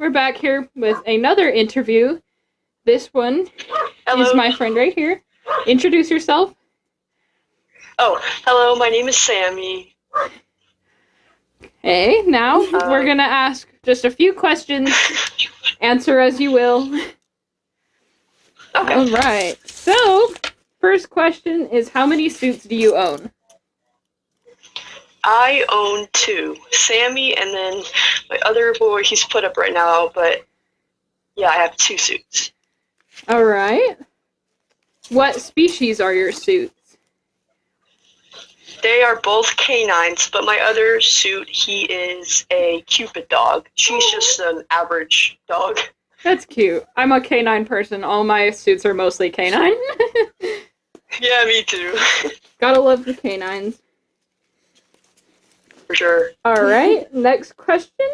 we're back here with another interview. This one Hello. is my friend right here. Introduce yourself. Oh, hello, my name is Sammy. Hey, now we're gonna ask just a few questions. Answer as you will. Okay. Alright, so, first question is, how many suits do you own? I own 2. Sammy and then my other boy, he's put up right now, but yeah, I have 2 suits. Alright. What species are your suits? They are both canines, but my other suit, he is a Cupid dog. She's just an average dog. That's cute. I'm a canine person. All my suits are mostly canine. Yeah, me too. Gotta love the canines. For sure. Alright, next question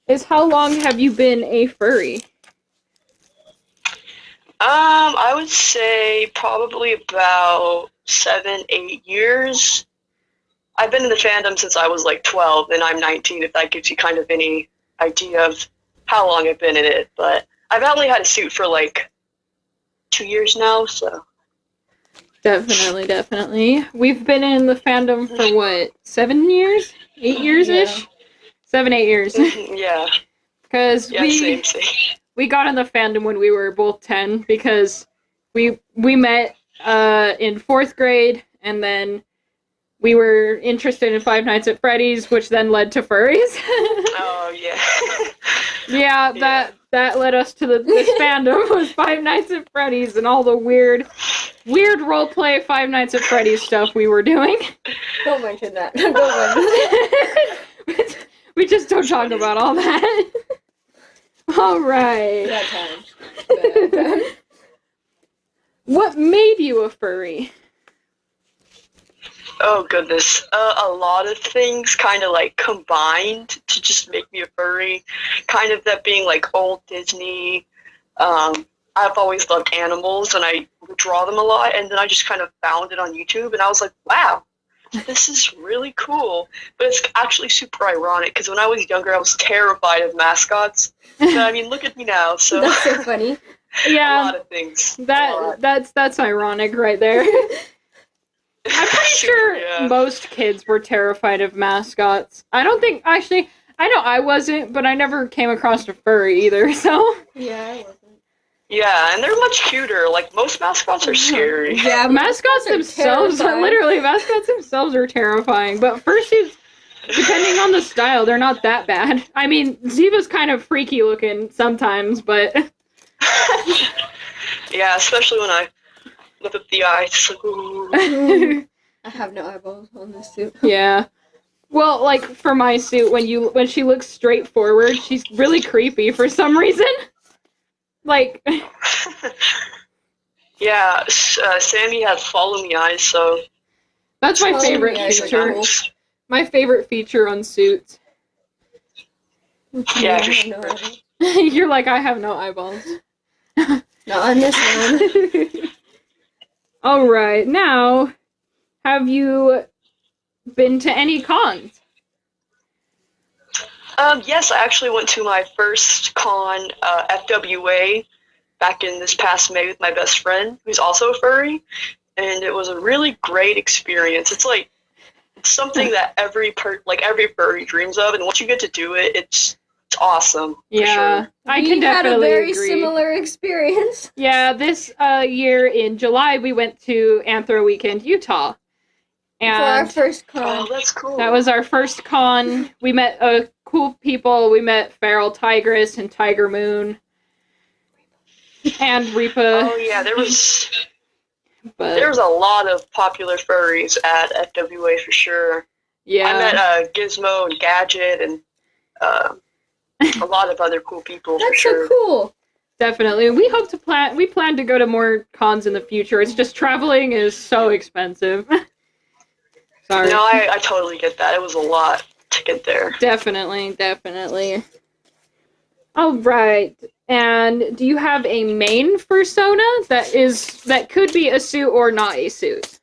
is, how long have you been a furry? I would say probably about 7, 8 years. I've been in the fandom since I was like 12, and I'm 19, if that gives you kind of any idea of how long I've been in it. But I've only had a suit for like 2 years now, so. Definitely. We've been in the fandom for what, 7 years? 8 years-ish? Yeah. 7, 8 years. Yeah. Because Yeah, same. we got in the fandom when we were both 10, because we met in 4th grade, and then we were interested in Five Nights at Freddy's, which then led to furries. Oh, yeah. Yeah, that led us to this fandom, was Five Nights at Freddy's and all the weird roleplay Five Nights at Freddy's stuff we were doing. Don't mention that. Don't mention that. We just don't talk about all that. Alright. Bad times. Bad times. What made you a furry? Oh, goodness. A lot of things kind of like combined to just make me a furry. Kind of that being like old Disney. I've always loved animals, and I draw them a lot, and then I just kind of found it on YouTube, and I was like, wow, this is really cool. But it's actually super ironic, because when I was younger, I was terrified of mascots. But I mean, look at me now, so... That's so funny. Yeah, a lot of things. that's ironic right there. I'm pretty sure most kids were terrified of mascots. I don't think, actually, I know I wasn't, but I never came across a furry either, so... Yeah, I wasn't. Yeah, and they're much cuter. Like, most mascots are scary. Yeah, mascots themselves are terrifying, but fursuits, depending on the style, they're not that bad. I mean, Ziva's kind of freaky looking sometimes, but... Yeah, especially when I lift up the eyes. It's like, ooh. I have no eyeballs on this suit. Yeah. Well, like, for my suit, when she looks straight forward, she's really creepy for some reason. Like... Yeah, Sammy has follow me eyes, so... That's my favorite feature. My favorite feature on suits. Yeah, You're like, I have no eyeballs. Not on this one. Alright, now, have you been to any cons? Yes, I actually went to my first con, FWA, back in this past May with my best friend, who's also a furry, and it was a really great experience. It's like, it's something that every furry dreams of, and once you get to do it, it's awesome. Yeah, for sure. I can definitely had a very agree. similar experience. Yeah, this year in July, we went to Anthro Weekend, Utah. And for our first con. Oh, that's cool. that was our first con. We met cool people. We met Feral Tigress and Tiger Moon. And Reapa. Oh, yeah, there was a lot of popular furries at FWA for sure. Yeah. I met Gizmo and Gadget and a lot of other cool people. That's for sure. so cool. Definitely. We plan to go to more cons in the future. It's just traveling is so expensive. Sorry. No, I totally get that. It was a lot to get there. Definitely. All right. And do you have a main fursona that could be a suit or not a suit?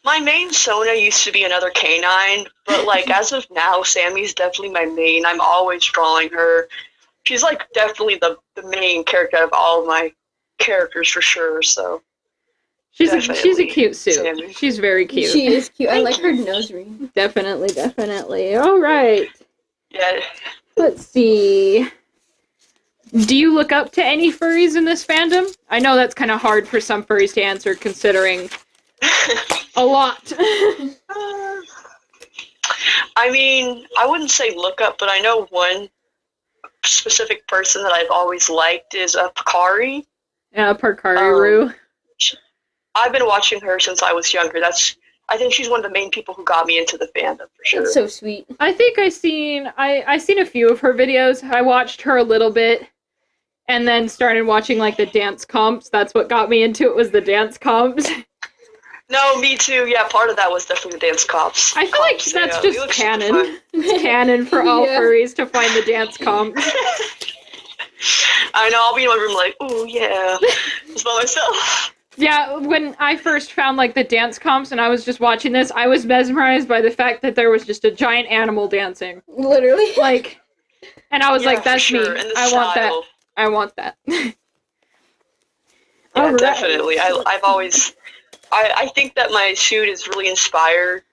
My main Sona used to be another canine, but like as of now, Sammy's definitely my main. I'm always drawing her. She's like definitely the main character of all of my characters for sure. So she's a cute suit. Sammy. She's very cute. She is cute. I like Thank her nose ring. Definitely. All right. Yeah. Let's see. Do you look up to any furries in this fandom? I know that's kind of hard for some furries to answer, considering a lot. I mean, I wouldn't say look up, but I know one specific person that I've always liked is Pakari. Yeah, Parkari-Roo. I've been watching her since I was younger. I think she's one of the main people who got me into the fandom for sure. That's so sweet. I think I seen a few of her videos. I watched her a little bit, and then started watching like the dance comps. That's what got me into it, was the dance comps. No, me too. Yeah, part of that was definitely the dance comps. I feel like that's just canon. It's canon for all furries to find the dance comps. I know, I'll be in my room like, ooh, yeah, just by myself. Yeah, when I first found like the dance comps and I was just watching this, I was mesmerized by the fact that there was just a giant animal dancing. Literally. Like, and I was like, that's sure. me. I want that. I want that. Yeah, All right. definitely. I've always... I think that my suit is really inspired,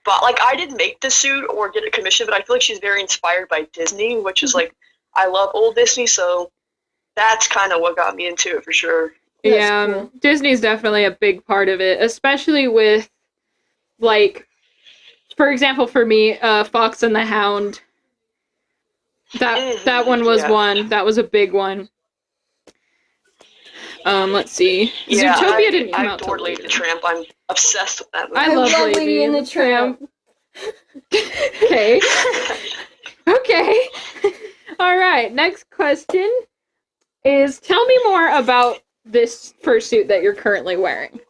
but like I didn't make the suit or get it commissioned, but I feel like she's very inspired by Disney, which is like, I love old Disney, so that's kind of what got me into it for sure. Yeah, cool. Disney's definitely a big part of it, especially with, like, for example, for me, Fox and the Hound. That one was one. That was a big one. Let's see. Yeah, Zootopia didn't come out till Lady later. the Tramp. I'm obsessed with that movie. I love Lady and the Tramp. Okay. Okay. All right. Next question is, tell me more about this fursuit that you're currently wearing.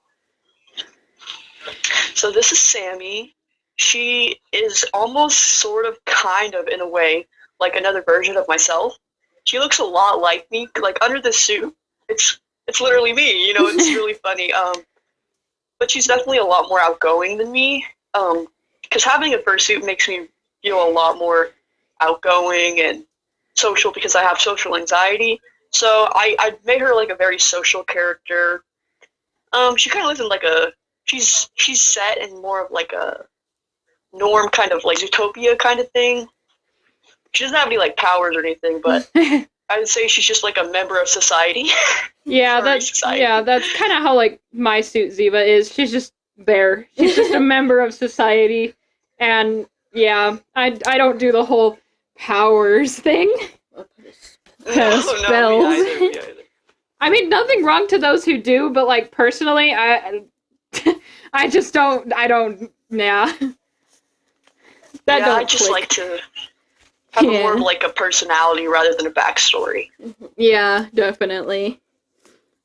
So this is Sammy. She is almost sort of kind of in a way like another version of myself. She looks a lot like me. Like under the suit, it's literally me, you know, it's really funny. But she's definitely a lot more outgoing than me. Because having a fursuit makes me feel a lot more outgoing and social because I have social anxiety. So I made her like a very social character. She kind of lives in like she's set in more of like a norm kind of like Zootopia kind of thing. She doesn't have any like powers or anything, but I would say she's just like a member of society. Yeah, that's kind of how like my suit Ziva is. She's just there. She's just a member of society, and yeah, I don't do the whole powers thing. No, Spells. me either. I mean, nothing wrong to those who do, but like personally, I just don't. Yeah. I just like to have more of like a personality rather than a backstory. Yeah, definitely.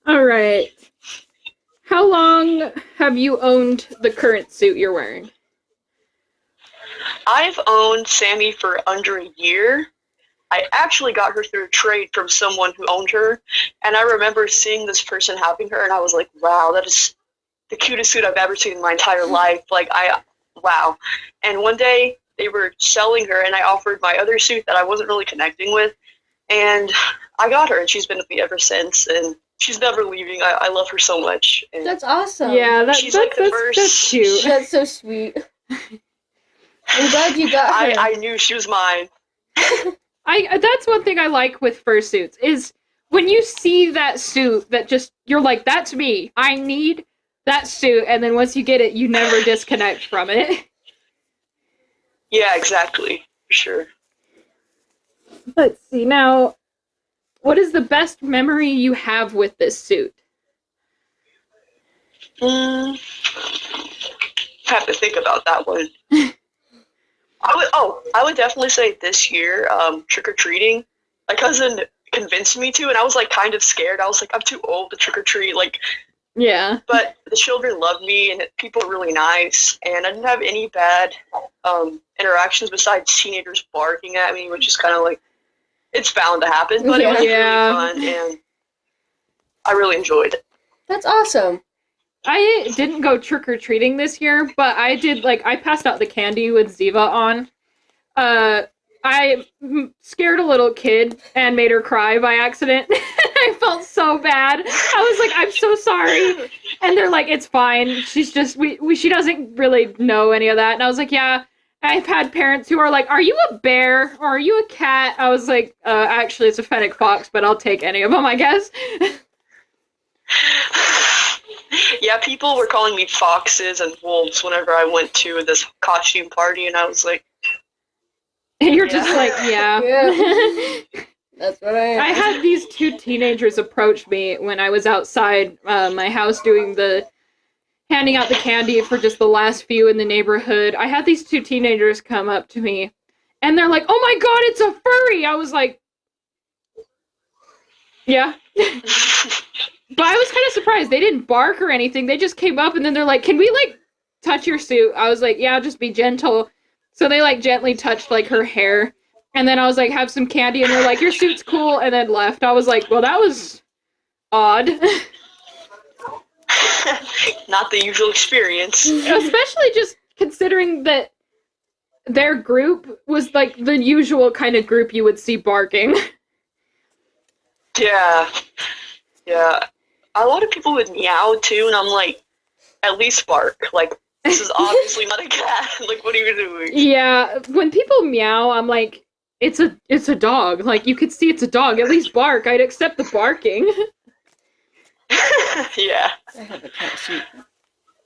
All right. How long have you owned the current suit you're wearing? I've owned Sammy for under a year. I actually got her through a trade from someone who owned her, and I remember seeing this person having her, and I was like, wow, that is the cutest suit I've ever seen in my entire life. Like, wow. And one day, they were selling her, and I offered my other suit that I wasn't really connecting with, and I got her, and she's been with me ever since, and she's never leaving. I love her so much. And that's awesome. Yeah, that's cute. That's so sweet. I'm glad you got her. I knew she was mine. That's one thing I like with fursuits, is when you see that suit that just, you're like, that's me. I need that suit, and then once you get it, you never disconnect from it. Yeah, exactly. For sure. Let's see. Now, what is the best memory you have with this suit? Have to think about that one. I would definitely say this year, trick-or-treating. My cousin convinced me to, and I was like kind of scared. I was like, I'm too old to trick-or-treat. Like, yeah. But the children loved me, and people were really nice, and I didn't have any bad interactions besides teenagers barking at me, which is kind of like, it's bound to happen, but it was really fun, and I really enjoyed it. That's awesome. I didn't go trick-or-treating this year, but I did, like, I passed out the candy with Ziva on. I scared a little kid and made her cry by accident. I felt so bad. I was like, I'm so sorry. And they're like, it's fine. She's just, she doesn't really know any of that. And I was like, yeah. I've had parents who are like, are you a bear or are you a cat? I was like, actually, it's a fennec fox, but I'll take any of them, I guess. Yeah, people were calling me foxes and wolves whenever I went to this costume party, and I was like... And you're just like, yeah. That's what I am. I had these two teenagers approach me when I was outside my house handing out the candy for just the last few in the neighborhood. I had these two teenagers come up to me, and they're like, oh my god, it's a furry! I was like, yeah. But I was kind of surprised. They didn't bark or anything. They just came up, and then they're like, can we, like, touch your suit? I was like, yeah, just be gentle. So they, like, gently touched, like, her hair. And then I was like, have some candy, and they're like, your suit's cool, and then left. I was like, well, that was odd. Not the usual experience. Especially just considering that their group was, like, the usual kind of group you would see barking. Yeah. Yeah. A lot of people would meow, too, and I'm like, at least bark. Like, this is obviously not a cat. Like, what are you doing? Yeah, when people meow, I'm like, it's a dog. Like, you could see it's a dog. At least bark. I'd accept the barking. Yeah. I have a cat suit.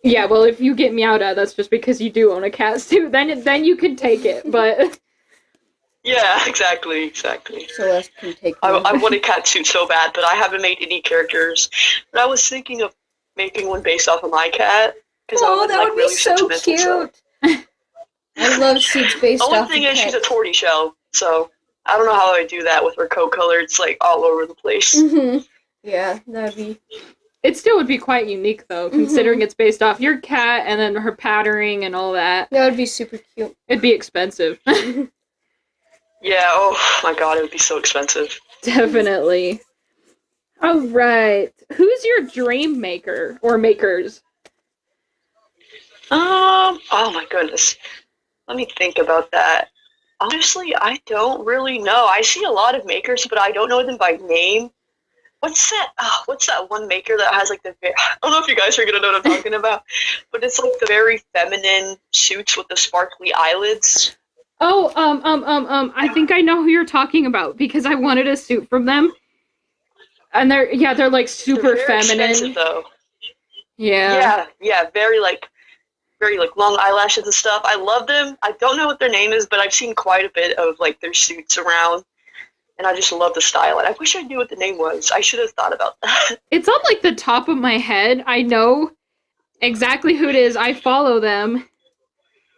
Yeah, well, if you get meowed at, that's just because you do own a cat suit. Then you can take it, but... Yeah, exactly. Celeste can take I want a cat suit so bad, but I haven't made any characters. But I was thinking of making one based off of my cat. Oh, that would be so cute! So. I love suits based off The only thing is she's a tortoiseshell, so I don't know how I do that with her coat color. It's like all over the place. Mm-hmm. Yeah, that'd be... It still would be quite unique, though, considering it's based off your cat and then her patterning and all that. That would be super cute. It'd be expensive. Yeah, oh my god, it would be so expensive. Definitely. All right. Who's your dream maker or makers? Oh my goodness. Let me think about that. Honestly, I don't really know. I see a lot of makers, but I don't know them by name. What's that one maker that has like I don't know if you guys are gonna know what I'm talking about, but it's like the very feminine suits with the sparkly eyelids. Oh, I think I know who you're talking about because I wanted a suit from them. And they're like super they're very feminine. Expensive, though. Yeah. Yeah, very long eyelashes and stuff. I love them. I don't know what their name is, but I've seen quite a bit of like their suits around. And I just love the style. And I wish I knew what the name was. I should have thought about that. It's on like the top of my head. I know exactly who it is. I follow them.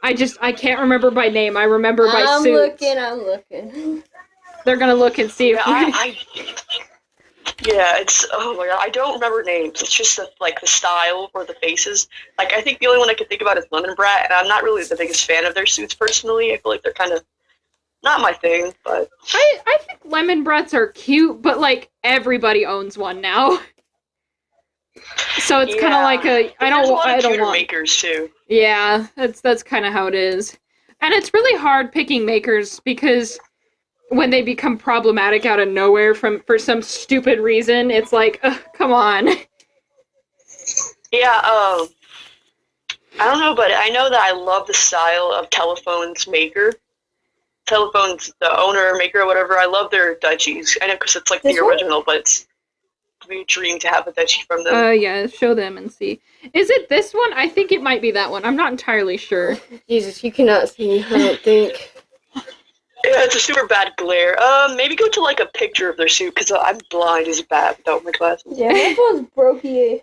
I can't remember by name. I remember by suits. I'm looking. They're gonna look and see. It's, oh my god, I don't remember names. It's just the style or the faces. Like, I think the only one I can think about is Lemon Brat, and I'm not really the biggest fan of their suits personally. I feel like they're kind of not my thing, but... I think Lemon Brats are cute, but, like, everybody owns one now. So it's kind of like I don't want makers too. Yeah, that's kind of how it is. And it's really hard picking makers because when they become problematic out of nowhere for some stupid reason, it's like, ugh, come on. Yeah, I don't know, but I know that I love the style of Telephone's maker. Telephone's the owner, maker, or whatever. I love their duchies. I know because it's like the original, but it's a dream to have a duchy from them. Yeah, show them and see. Is it this one? I think it might be that one. I'm not entirely sure. Jesus, you cannot see, I don't think. Yeah, it's a super bad glare. Maybe go to like a picture of their suit because I'm blind as a bat without my glasses. Yeah, that one's brokey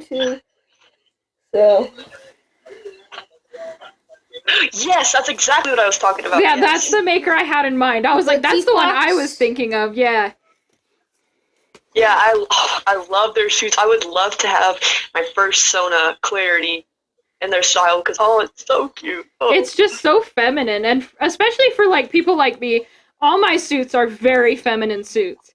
too. So. Yes, that's exactly what I was talking about. Yeah, yes. That's the maker I had in mind. I was like, that's the one I was thinking of. Yeah. Yeah, I love their suits. I would love to have my first Sona Clarity in their style because it's so cute. Oh. It's just so feminine, and especially for like people like me, all my suits are very feminine suits.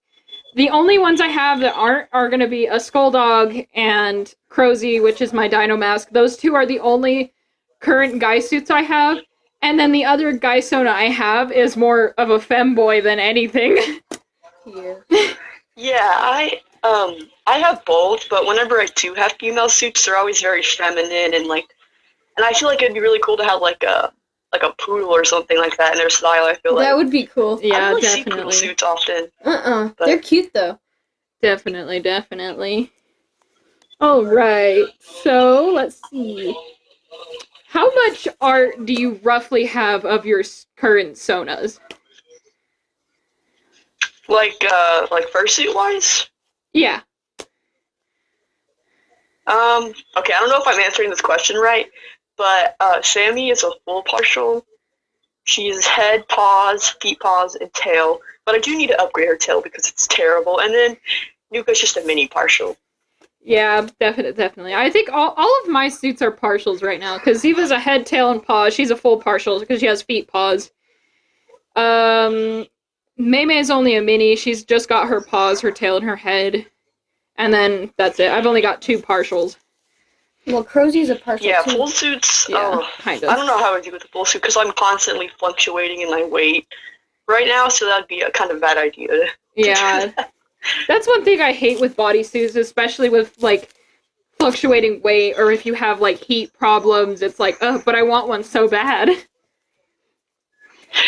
The only ones I have that aren't are going to be a Skull Dog and Crozy, which is my Dino Mask. Those two are the only current guy suits I have. And then the other guy Sona I have is more of a femboy than anything. Yeah, I have both, but whenever I do have female suits, they're always very feminine and I feel like it'd be really cool to have like a poodle or something like that in their style. I feel like that would be cool. Yeah, I don't really definitely. see poodle suits often. But But- they're cute though. Definitely. All right. So let's see. How much art do you roughly have of your current Sonas? Like fursuit wise. Yeah. Okay, I don't know if I'm answering this question right, but Sammy is a full partial. She's head, paws, feet, paws, and tail. But I do need to upgrade her tail because it's terrible. And then Nuka's just a mini partial. Yeah, definitely. I think all of my suits are partials right now, because Ziva's a head, tail, and paws. She's a full partial because she has feet, paws. Mei is only a mini. She's just got her paws, her tail, and her head. And then that's it. I've only got 2 partials. Well, Crozy's a partial Yeah, too. full suits. Yeah, Oh, kind I of. don't know how I do with the full suit because I'm constantly fluctuating in my weight right now, so that'd be a kind of bad idea. Yeah. That's one thing I hate with bodysuits, especially with, like, fluctuating weight, or if you have, like, heat problems. It's like, oh, but I want one so bad.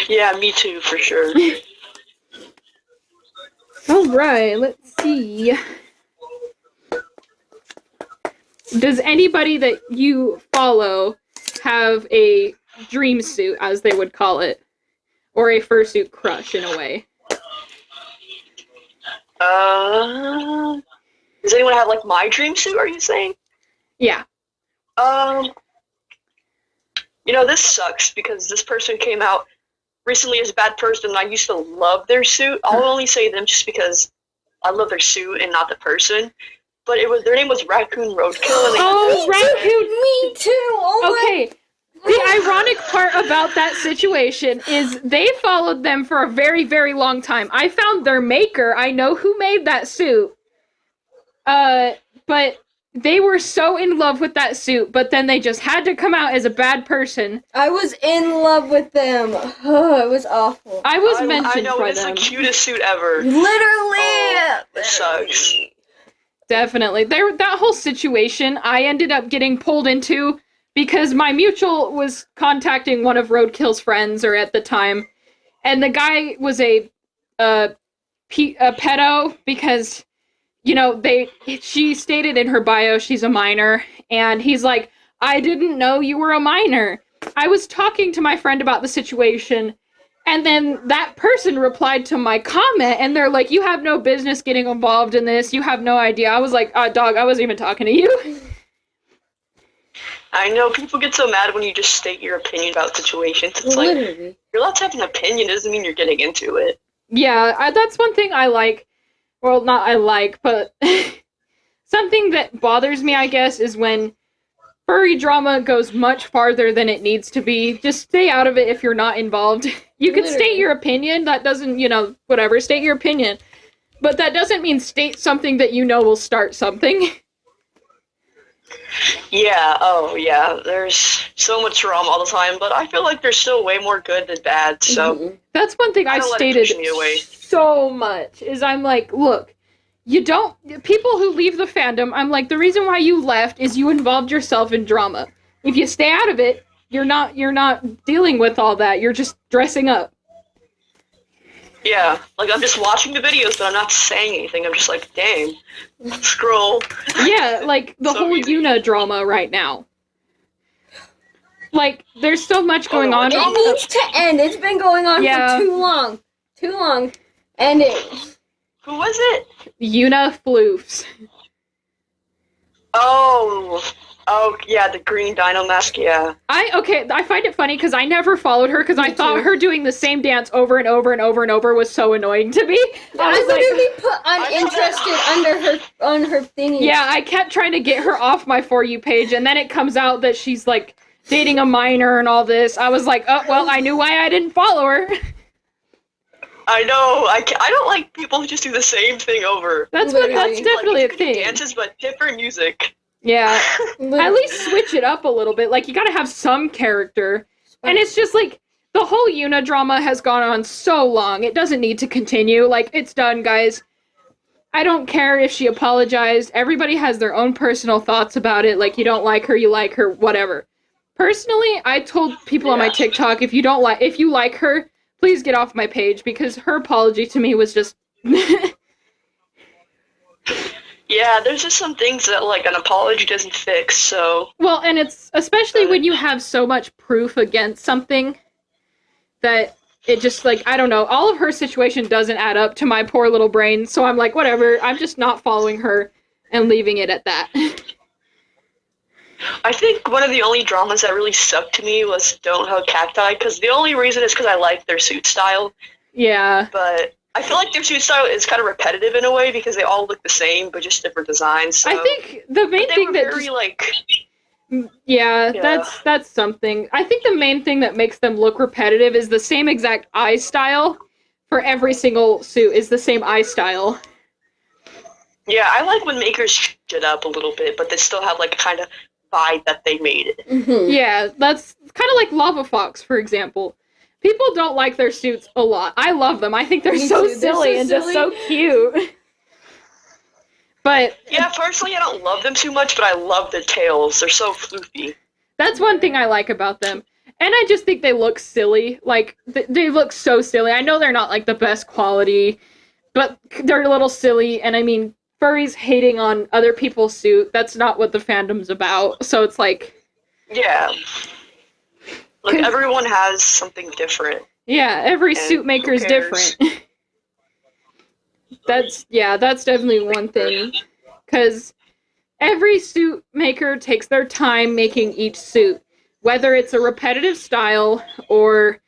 Yeah, me too, for sure. Alright, let's see. Does anybody that you follow have a dream suit, as they would call it? Or a fursuit crush, in a way? Does anyone have, like, my dream suit, are you saying? Yeah. You know, this sucks because this person came out recently as a bad person and I used to love their suit. I'll only say them just because I love their suit and not the person. But their name was Raccoon Roadkill. And Oh, Raccoon! Me too! Oh Okay, the ironic part about that situation is they followed them for a very, very long time. I found their maker. I know who made that suit. But they were so in love with that suit, but then they just had to come out as a bad person. I was in love with them. Oh, it was awful. I was I mentioned know, for it's them. the cutest suit ever. Literally! It sucks. Definitely. That whole situation, I ended up getting pulled into because my mutual was contacting one of Roadkill's friends, or at the time, and the guy was a pedo because, you know, she stated in her bio she's a minor, and he's like, I didn't know you were a minor. I was talking to my friend about the situation, and then that person replied to my comment, and they're like, you have no business getting involved in this. You have no idea. I was like, dog, I wasn't even talking to you. I know, people get so mad when you just state your opinion about situations. It's like, Literally. you're allowed to have an opinion, doesn't mean you're getting into it. Yeah, that's one thing I like. Well, not I like, but something that bothers me, I guess, is when furry drama goes much farther than it needs to be. Just stay out of it if you're not involved. You can Literally. state your opinion. That doesn't, whatever, state your opinion. But that doesn't mean state something that you know will start something. Yeah, oh yeah, there's so much drama all the time, but I feel like there's still way more good than bad, so Mhm. That's one thing I I've don't let it stated push me away. so much, is I'm like, look, people who leave the fandom, I'm like, the reason why you left is you involved yourself in drama. If you stay out of it, you're not dealing with all that, you're just dressing up. yeah, like I'm just watching the videos, but I'm not saying anything. I'm just like, dang, scroll. Yeah, like the So whole easy. Yuna drama right now. Like, there's so much going Oh, on. what It needs to end. It's been going on Yeah. for too long. Too long. End it. Who was it? Yuna floofs. Oh, yeah, the green dino mask, yeah. I find it funny because I never followed her because I thought too. her doing the same dance over and over and over and over was so annoying to me. I was like, literally put uninterested on her thingy. yeah, I kept trying to get her off my For You page, and then it comes out that she's like dating a minor and all this. I was like, oh, well, I knew why I didn't follow her. I know. I don't like people who just do the same thing over. That's Literally. definitely like, a thing. Dances, but different music. Yeah. Literally. At least switch it up a little bit. Like, you gotta have some character. And it's just like, the whole Yuna drama has gone on so long. It doesn't need to continue. Like, it's done, guys. I don't care if she apologized. Everybody has their own personal thoughts about it. Like, you don't like her, you like her, whatever. Personally, I told people on my TikTok, if you like her, please get off my page, because her apology to me was just... Yeah, there's just some things that, like, an apology doesn't fix, so... Well, and it's, especially when you have so much proof against something, that it just, like, I don't know, all of her situation doesn't add up to my poor little brain, so I'm like, whatever, I'm just not following her and leaving it at that. I think one of the only dramas that really sucked to me was Don't Hug Cacti, because the only reason is because I like their suit style. Yeah. But I feel like their suit style is kind of repetitive in a way, because they all look the same, but just different designs. So. I think the main thing that very, like... Yeah, that's something. I think the main thing that makes them look repetitive is the same exact eye style for every single suit is the same eye style. Yeah, I like when makers shit up a little bit, but they still have like a kind of vibe that they made it. Mm-hmm. Yeah, that's kind of like Lava Fox, for example. People don't like their suits a lot. I love them. I think they're so silly and just so cute. But yeah, personally, I don't love them too much, but I love their tails. They're so floofy. That's one thing I like about them. And I just think they look silly. Like, they look so silly. I know they're not, like, the best quality, but they're a little silly. And, I mean, furries hating on other people's suit, that's not what the fandom's about. So it's like... Yeah. Like, everyone has something different. Yeah, every suit maker's different. That's definitely one thing. Because every suit maker takes their time making each suit. Whether it's a repetitive style or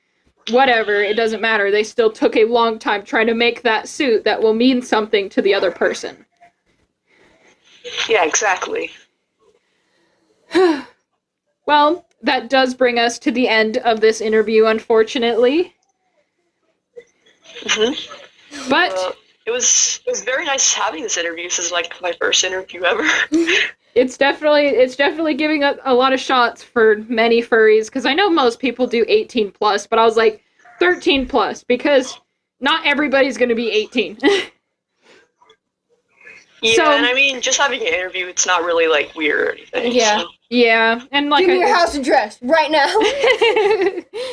whatever, it doesn't matter. They still took a long time trying to make that suit that will mean something to the other person. Yeah, exactly. Well, that does bring us to the end of this interview, unfortunately. Mm-hmm. But... It was very nice having this interview. This is like my first interview ever. It's definitely giving a lot of shots for many furries, because I know most people do 18 plus, but I was like 13 plus, because not everybody's going to be 18. Yeah, so, and I mean, just having an interview, it's not really like weird or anything. Yeah. So. Yeah, and like give me your house address right now.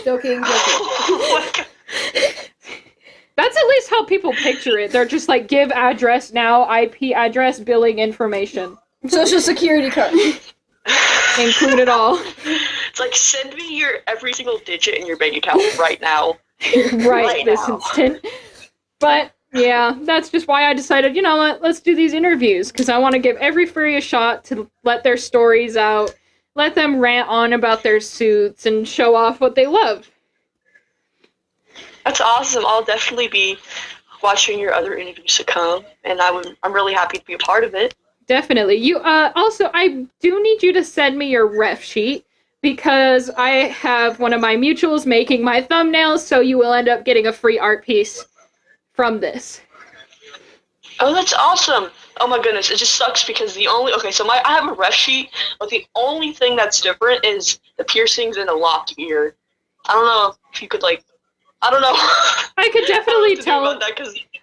Joking. Oh my God. That's at least how people picture it. They're just like, give address now, IP address, billing information. Social security card. Include it all. It's like, send me your every single digit in your bank account right now. right this instant. But, yeah, that's just why I decided, you know what, let's do these interviews. Because I want to give every furry a shot to let their stories out. Let them rant on about their suits and show off what they love. That's awesome. I'll definitely be watching your other interviews to come, and I'm really happy to be a part of it. Definitely. You also, I do need you to send me your ref sheet, because I have one of my mutuals making my thumbnails, so you will end up getting a free art piece from this. Oh, that's awesome. Oh my goodness, it just sucks because I have a ref sheet, but the only thing that's different is the piercings in the locked ear. I don't know if you could I don't know. I could definitely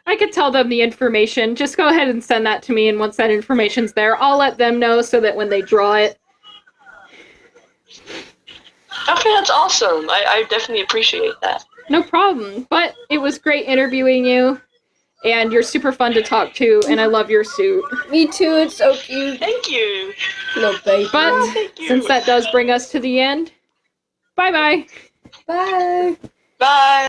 I could tell them the information. Just go ahead and send that to me, and once that information's there, I'll let them know so that when they draw it. Okay, that's awesome. I definitely appreciate that. No problem. But it was great interviewing you, and you're super fun to talk to, and I love your suit. Me too, it's so cute. Thank you. No, baby. But since that does bring us to the end, bye-bye. Bye. Bye.